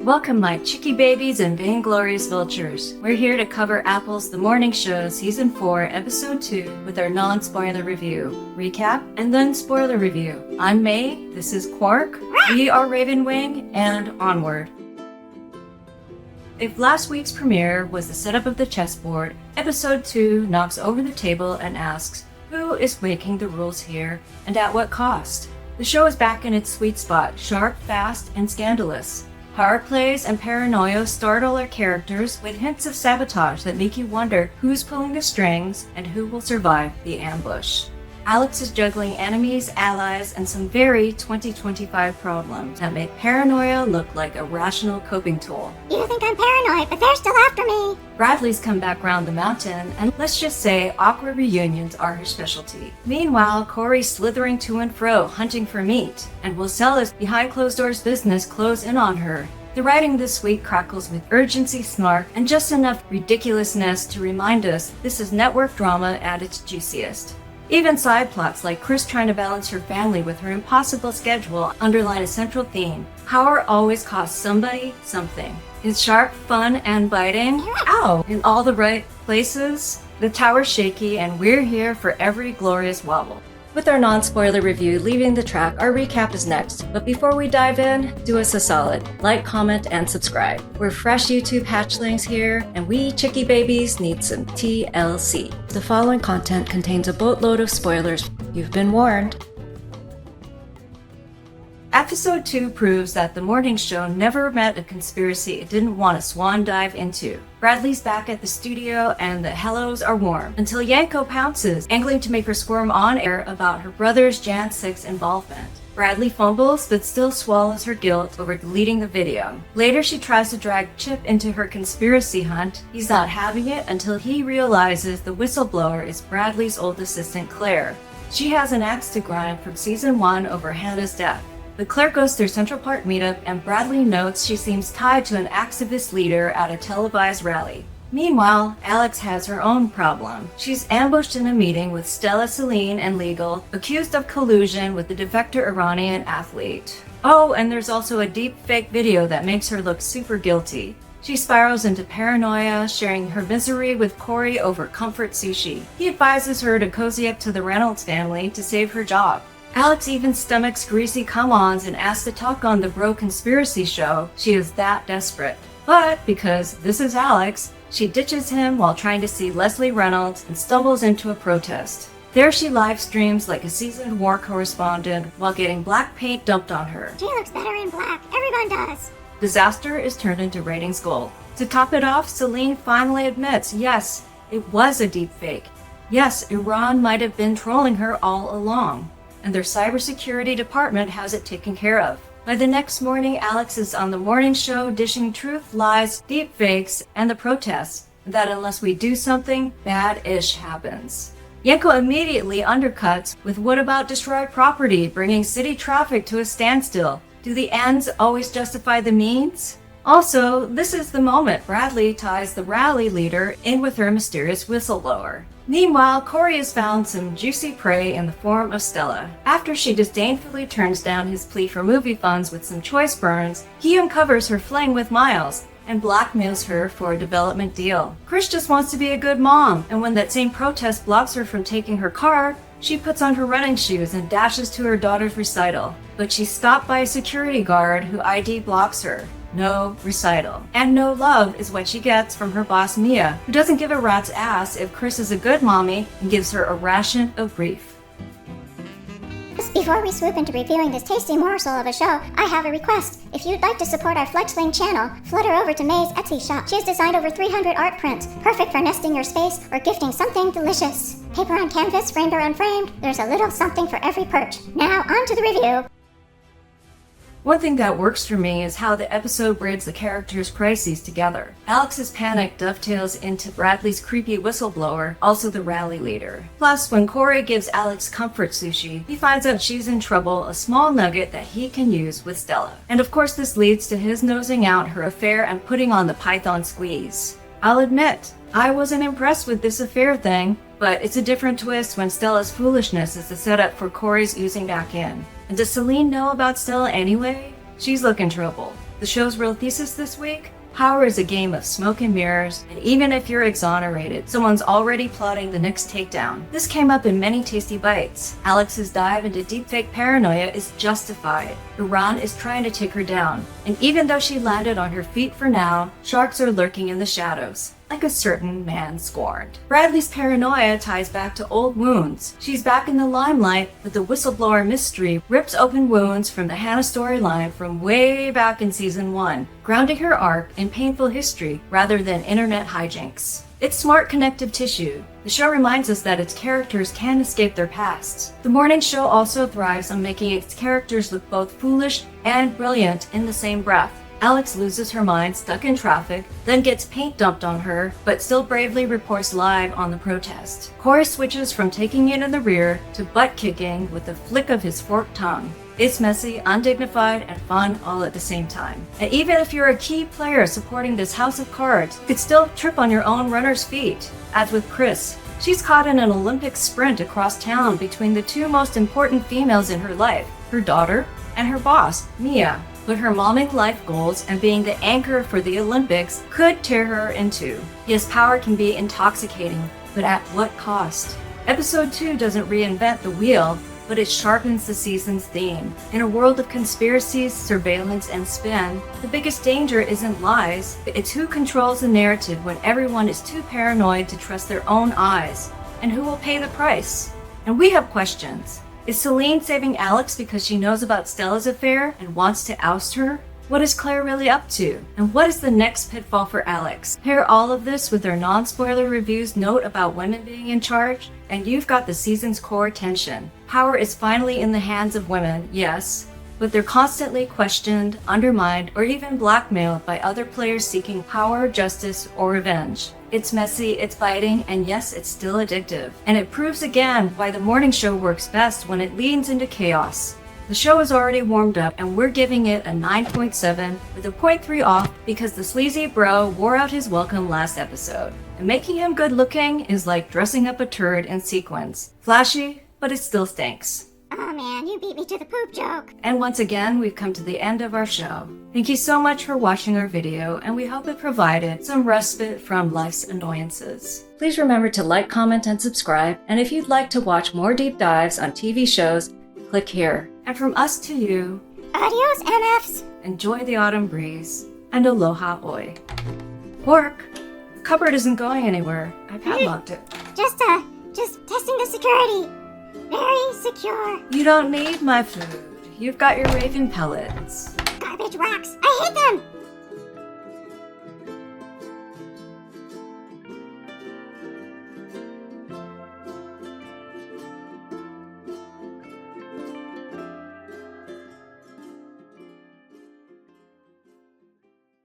Welcome, my chicky babies and vainglorious vultures. We're here to cover Apple's The Morning Show Season 4, Episode 2 with our non-spoiler review, recap, and then spoiler review. I'm May, this is Quark, we are Ravenwing, and onward. If last week's premiere was the setup of the chessboard, Episode 2 knocks over the table and asks, who is making the rules here, and at what cost? The show is back in its sweet spot, sharp, fast, and scandalous. Power plays and paranoia startle our characters with hints of sabotage that make you wonder who's pulling the strings and who will survive the ambush. Alex is juggling enemies, allies, and some very 2025 problems that make paranoia look like a rational coping tool. You think I'm paranoid, but they're still after me. Bradley's come back round the mountain, and let's just say awkward reunions are her specialty. Meanwhile, Corey's slithering to and fro, hunting for meat, and Wilcella's behind closed doors business close in on her. The writing this week crackles with urgency, snark, and just enough ridiculousness to remind us this is network drama at its juiciest. Even side plots like Chris trying to balance her family with her impossible schedule underline a central theme. Power always costs somebody something. It's sharp, fun, and biting. Ow! In all the right places. The tower's shaky, and we're here for every glorious wobble. With our non-spoiler review leaving the track, our recap is next. But before we dive in, do us a solid. Like, comment, and subscribe. We're fresh YouTube hatchlings here, and we chicky babies need some TLC. The following content contains a boatload of spoilers. You've been warned. Episode 2 proves that the morning show never met a conspiracy it didn't want a swan dive into. Bradley's back at the studio and the hellos are warm, until Yanko pounces, angling to make her squirm on air about her brother's Jan 6 involvement. Bradley fumbles, but still swallows her guilt over deleting the video. Later, she tries to drag Chip into her conspiracy hunt. He's not having it until he realizes the whistleblower is Bradley's old assistant, Claire. She has an axe to grind from Season 1 over Hannah's death. But Claire goes through Central Park meetup, and Bradley notes she seems tied to an activist leader at a televised rally. Meanwhile, Alex has her own problem. She's ambushed in a meeting with Stella, Celine, and Legal, accused of collusion with the defector Iranian athlete. Oh, and there's also a deep fake video that makes her look super guilty. She spirals into paranoia, sharing her misery with Corey over comfort sushi. He advises her to cozy up to the Reynolds family to save her job. Alex even stomachs greasy come-ons and asks to talk on the Bro Conspiracy Show. She is that desperate. But because this is Alex, she ditches him while trying to see Leslie Reynolds and stumbles into a protest. There she live streams like a seasoned war correspondent while getting black paint dumped on her. She looks better in black. Everyone does. Disaster is turned into ratings gold. To top it off, Celine finally admits, yes, it was a deep fake. Yes, Iran might have been trolling her all along. And their cybersecurity department has it taken care of. By the next morning, Alex is on the morning show dishing truth, lies, deepfakes, and the protests, that unless we do something, bad-ish happens. Yanko immediately undercuts with what about destroyed property, bringing city traffic to a standstill? Do the ends always justify the means? Also, this is the moment Bradley ties the rally leader in with her mysterious whistleblower. Meanwhile, Corey has found some juicy prey in the form of Stella. After she disdainfully turns down his plea for movie funds with some choice burns, he uncovers her fling with Miles and blackmails her for a development deal. Chris just wants to be a good mom, and when that same protest blocks her from taking her car, she puts on her running shoes and dashes to her daughter's recital. But she's stopped by a security guard who ID blocks her. No recital. And no love is what she gets from her boss Mia, who doesn't give a rat's ass if Chris is a good mommy and gives her a ration of grief. Before we swoop into reviewing this tasty morsel of a show, I have a request. If you'd like to support our fledgling channel, flutter over to May's Etsy shop. She has designed over 300 art prints, perfect for nesting your space or gifting something delicious. Paper on canvas, framed or unframed, there's a little something for every perch. Now, on to the review. One thing that works for me is how the episode brings the characters' crises together. Alex's panic dovetails into Bradley's creepy whistleblower, also the rally leader. Plus, when Corey gives Alex comfort sushi, he finds out she's in trouble, a small nugget that he can use with Stella. And of course this leads to his nosing out her affair and putting on the Python squeeze. I'll admit, I wasn't impressed with this affair thing, but it's a different twist when Stella's foolishness is the setup for Corey's oozing back in. And does Celine know about Stella anyway? She's looking trouble. The show's real thesis this week? Power is a game of smoke and mirrors, and even if you're exonerated, someone's already plotting the next takedown. This came up in many tasty bites. Alex's dive into deepfake paranoia is justified. Iran is trying to take her down, and even though she landed on her feet for now, sharks are lurking in the shadows, like a certain man scorned. Bradley's paranoia ties back to old wounds. She's back in the limelight, but the whistleblower mystery rips open wounds from the Hannah storyline from way back in season 1, grounding her arc in painful history rather than internet hijinks. It's smart connective tissue. The show reminds us that its characters can escape their pasts. The morning show also thrives on making its characters look both foolish and brilliant in the same breath. Alex loses her mind stuck in traffic, then gets paint dumped on her, but still bravely reports live on the protest. Corey switches from taking it in the rear to butt kicking with a flick of his forked tongue. It's messy, undignified, and fun all at the same time. And even if you're a key player supporting this house of cards, you could still trip on your own runner's feet. As with Chris, she's caught in an Olympic sprint across town between the two most important females in her life, her daughter and her boss, Mia. But her momming life goals and being the anchor for the Olympics could tear her in two. Yes, power can be intoxicating, but at what cost? Episode 2 doesn't reinvent the wheel, but it sharpens the season's theme. In a world of conspiracies, surveillance, and spin, the biggest danger isn't lies, it's who controls the narrative when everyone is too paranoid to trust their own eyes, and who will pay the price. And we have questions. Is Celine saving Alex because she knows about Stella's affair and wants to oust her? What is Claire really up to? And what is the next pitfall for Alex? Pair all of this with our non-spoiler reviews note about women being in charge, and you've got the season's core tension. Power is finally in the hands of women, yes, but they're constantly questioned, undermined, or even blackmailed by other players seeking power, justice, or revenge. It's messy, it's biting, and yes, it's still addictive. And it proves again why the morning show works best when it leans into chaos. The show is already warmed up, and we're giving it a 9.7 with a 0.3 off because the sleazy bro wore out his welcome last episode. And making him good looking is like dressing up a turd in sequins. Flashy, but it still stinks. Oh man, you beat me to the poop joke. And once again, we've come to the end of our show. Thank you so much for watching our video, and we hope it provided some respite from life's annoyances. Please remember to like, comment, and subscribe, and if you'd like to watch more deep dives on TV shows, click here. And from us to you, Adios, MFs. enjoy the autumn breeze, and aloha oi. Pork, the cupboard isn't going anywhere. I padlocked it. Just testing the security. Very secure. You don't need my food. You've got your raven pellets. Garbage rocks. I hate them.